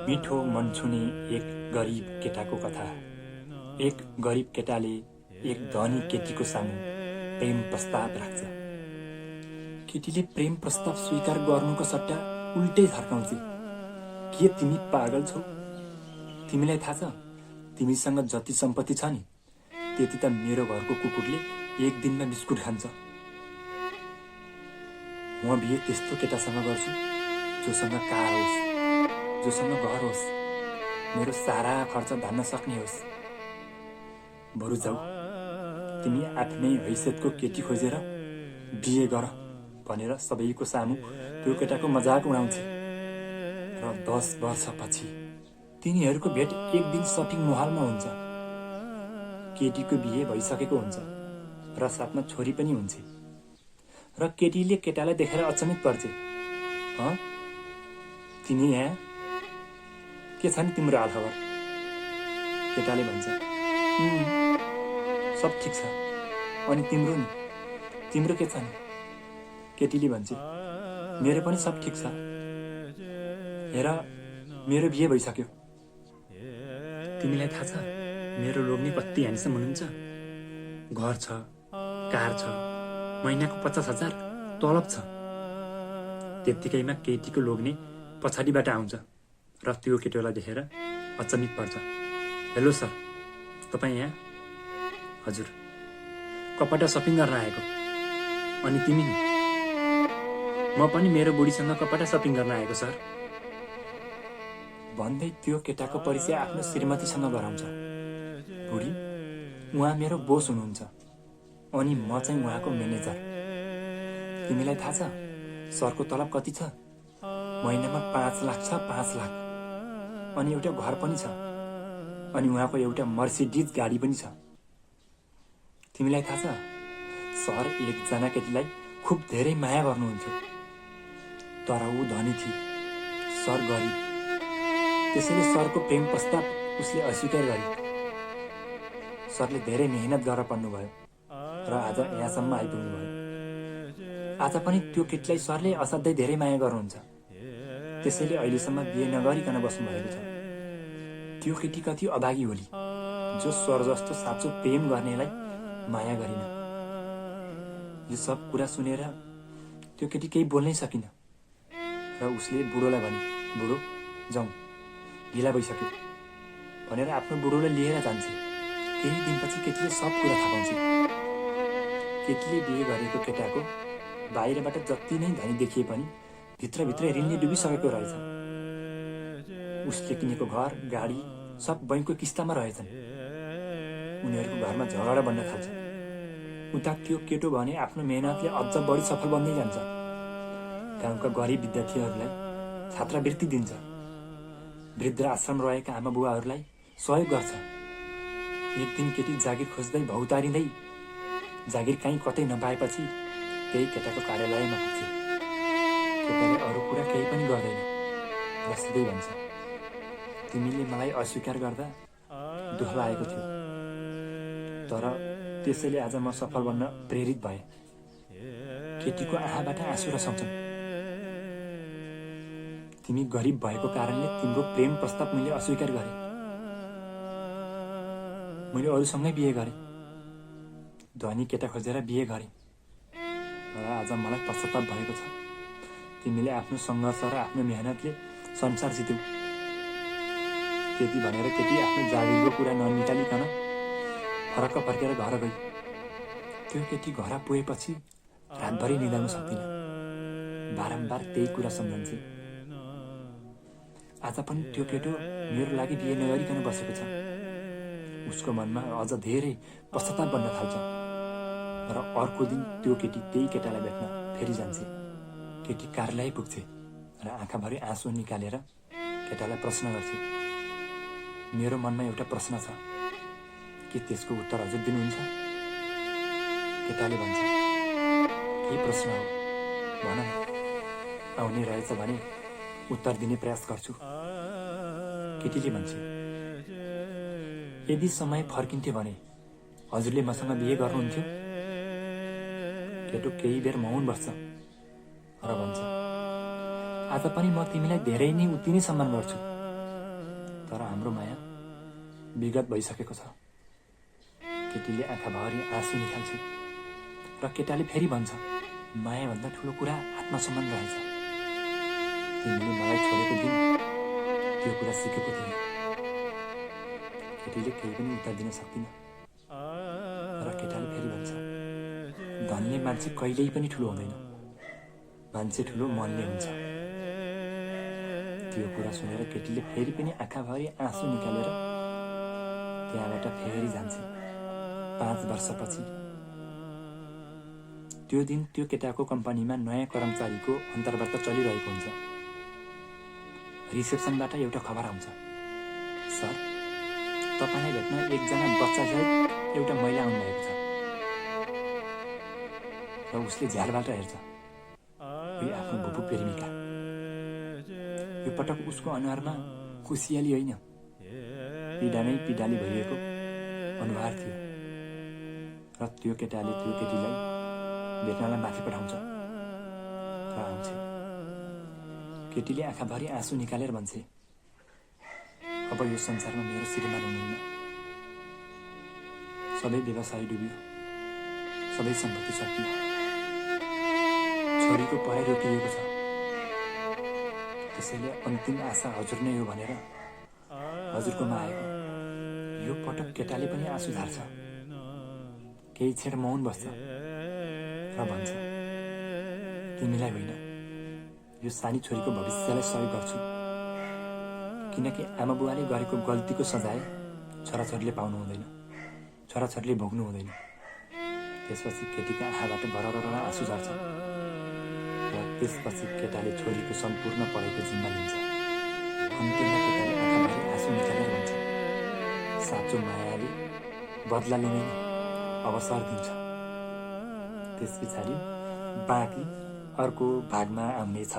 मिठो मन छुने एक गरिब केटाको कथा। एक गरिब केटाले एक धनी केटीको सामु प्रेम प्रस्ताव राख्छ। केटीले प्रेम प्रस्ताव स्वीकार गर्नुको सट्टा उल्टै थर्काउँछ। के तिमी पागल छौ? तिमीलाई थाहा छ तिमीसँग जति सम्पत्ति छ नि त्यति त मेरो घरको कुकुरले एक दिनमा बिस्कुट खान्छ। म बिहे त्यस्तो केटासँग गर्छु जोसँग कार होस्, जोसँग घर होस्, मेरो सारा खर्च धान्न सक्ने होस्। बरु जाऊ तिमी आफ्नै हैसियतको केटी खोजेर बिहे गर भनेर सबैको सामु त्यो केटाको मजाक उडाउँछ। र 10 वर्षपछि तिनीहरूको भेट एक दिन सपिङ महलमा हुन्छ। केटीको बिहे भइसकेको हुन्छ र साथमा छोरी पनि हुन्छ। र केटीले केटालाई देखेर अचम्मित पर्छ। तिमी यहाँ के छ नि तिम्रो हालखबर? केटाले भन्छ, सब ठिक छ। अनि तिम्रो नि, तिम्रो के छ नि? केटीले भन्छ, मेरो पनि सब ठिक छ। हेर मेरो बिहे भइसक्यो। तिमीलाई थाहा छ मेरो लोग्ने कति ह्यान्डसम हुनुहुन्छ? घर छ, कार छ, महिनाको 50,000 तलब छ। त्यत्तिकैमा केटीको लोग्ने पछाडिबाट आउँछ र त्यो केटोलाई देखेर अचम्मित पर्छ। हेलो सर, तपाईँ यहाँ? हजुर, कपडा सपिङ गर्न आएको। अनि तिमी नि? म पनि मेरो बुढीसँग कपडा सपिङ गर्न आएको सर। भन्दै त्यो केटाको परिचय आफ्नो श्रीमतीसँग गराउँछ। बुढी, उहाँ मेरो बोस हुनुहुन्छ अनि म चाहिँ उहाँको म्यानेजर। तिमीलाई थाहा छ सरको तलब कति छ? महिनामा 5 लाख छ, 5 लाख। अनि एउटा घर पनि छ। अनि उहाँको एउटा मर्सिडिज गाडी पनि छ। तिमीलाई थाहा छ सर एकजना केटीलाई खुब धेरै माया गर्नुहुन्थ्यो। तर ऊ धनी थिए, सर गरिब। त्यसैले सरको प्रेम प्रस्ताव उसले अस्वीकार गरे। सरले धेरै मेहनत गरेर पढ्नुभयो र आज यहाँसम्म आइपुग्नुभयो। आज पनि त्यो केटीलाई सरले असाध्यै धेरै माया गर्नुहुन्छ। त्यसैले अहिलेसम्म बिहे नगरिकन बस्नुभएको छ। त्यो केटी कति अभागी होली जो स्वर जस्तो साँचो प्रेम गर्नेलाई माया गरिन। यो सब कुरा सुनेर त्यो केटी केही बोल्नै सकिन र उसले बुढोलाई भने, बुढो जाउँ, ढिला भइसक्यो भनेर आफ्नो बुढोलाई लिएर जान्छ। केही दिनपछि केटीले सब कुरा थाहा पाउँछ। केटीले बिहे गरेको केटाको बाहिरबाट जति नै धनी देखिए पनि भित्रभित्रै ऋणले डुबिसकेको रहेछ। उसले किनेको घर, गाडी सब बैंकको किस्तामा रहेछन्। उनीहरूको घरमा झगडा बन्न थाल्छ। उता त्यो केटो भने आफ्नो मेहनतले अझ बढी सफल बन्दै जान्छ। गाउँका गरिब विद्यार्थीहरूलाई छात्रवृत्ति दिन्छ। वृद्ध आश्रम रहेका आमा बुवाहरूलाई सहयोग गर्छ। एक दिन केटी जागिर खोज्दै भौतारिँदै जागिर कहीँ कतै नपाएपछि त्यही केटाको कार्यालयमा पुग्छ। केटाले अरू कुरा केही पनि गर्दैन र सिधै भन्छ, तिमीले मलाई अस्वीकार गर्दा दुःख लागेको थियो, तर त्यसैले आज म सफल बन्न प्रेरित भए। केटीको आँखाबाट आँसु रसाउँछन्। तिमी गरिब भएको कारणले तिम्रो प्रेम प्रस्ताव मैले अस्वीकार गरेँ। मैले अरूसँगै बिहे गरेँ, धनी केटा खोजेर बिहे गरेँ र आज मलाई पश्चाताप भएको छ। तिमीले आफ्नो सङ्घर्ष र आफ्नो मेहनतले संसार जित्यौ। त्यति भनेर केटी आफ्नो जागिरको कुरा ननिकालिकन फरक्क फर्केर घर गई। त्यो केटी घर पुगेपछि रातभरि निदाउन सक्दिन। बारम्बार त्यही कुरा सम्झन्छ। आज पनि त्यो केटो मेरो लागि बिहे नगरिकन बसेको छ। उसको मनमा अझ धेरै पश्चाताप बन्न थाल्छ र अर्को दिन त्यो केटी त्यही केटालाई भेट्न फेरि जान्छ। केटी कार्यालय पुग्छ र आँखाभरि आँसु निकालेर केटालाई प्रश्न गर्छ, मेरो मनमा एउटा प्रश्न छ, के त्यसको उत्तर हजुर दिनुहुन्छ? केटाले भन्छ, के प्रश्न हो भन न, आउने रहेछ भने उत्तर दिने प्रयास गर्छु। केटीले भन्छ, यदि समय फर्किन्थ्यो भने हजुरले मसँग बिहे गर्नुहुन्थ्यो? केटो केही बेर मौन बस्छ र भन्छ, आज पनि म तिमीलाई धेरै नै उति नै सम्मान गर्छु। तर हाम्रो माया विगत भइसकेको छ। केटीले आँखाभरि आँसु निकाल्छ र केटाले फेरि भन्छ, मायाभन्दा ठुलो कुरा आत्मसम्मान रहेछ। तिमीले मलाई छोडेको दिन त्यो कुरा सिकेको थिएँ। केटीले केही पनि उत्तर दिन सक्दिन र केटाले फेरि भन्छ, धनले मान्छे कहिल्यै पनि ठुलो हुँदैन, मान्छे ठुलो मनले हुन्छ। त्यो कुरा सुनेर केटीले फेरि पनि आँखाभरि आँसु निकालेर त्यहाँबाट फेरि जान्छ। 5 वर्षपछि त्यो दिन त्यो केटाको कम्पनीमा नयाँ कर्मचारीको अन्तर्वार्ता चलिरहेको हुन्छ। रिसेप्सनबाट एउटा खबर आउँछ, सर, तपाईँलाई भेट्न एकजना बच्चासहित एउटा महिला आउनुभएको छ र उसले झ्यालबाट हेर्छ। यो आफ्नो भुपु प्रेमिका। यो पटक उसको अनुहारमा खुसियाली होइन, पीडामै पीडाली भइएको अनुहार थियो र त्यो केटाले त्यो केटीलाई भेट्नलाई माथि पठाउँछ र आउँछ। केटीले आँखाभरि आँसु निकालेर भन्छे, अब यो संसारमा मेरो श्रीमान हुनुहुन्न। सबै व्यवसाय डुब्यो, सबै सम्पत्ति सकियो, छोरीको पढाइ रोकिएको छ। त्यसैले अन्तिम आशा हजुर नै हो भनेर हजुरकोमा आएको। यो पटक केटाले पनि आँसु झार्छ, केही क्षण मौन बस्छ र भन्छ, तिमीलाई होइन, यो सानी छोरीको भविष्यलाई सहयोग गर्छु। किनकि आमा बुवाले गरेको गल्तीको सजाय छोराछोरीले पाउनु हुँदैन, छोराछोरीले भोग्नु हुँदैन। त्यसपछि केटीका आँखाबाट बरर आँसु झर्छ र त्यसपछि केटाले छोरीको सम्पूर्ण पढाइको जिम्मा लिन्छ। अन्तिममा केटाले आँखाभरि आँसु निकालेर भन्छ, साँचो मायाले बदला लिने अवसर दिन्छ। त्यस पछाडि बाँकी अर्को भागमा आउनेछ।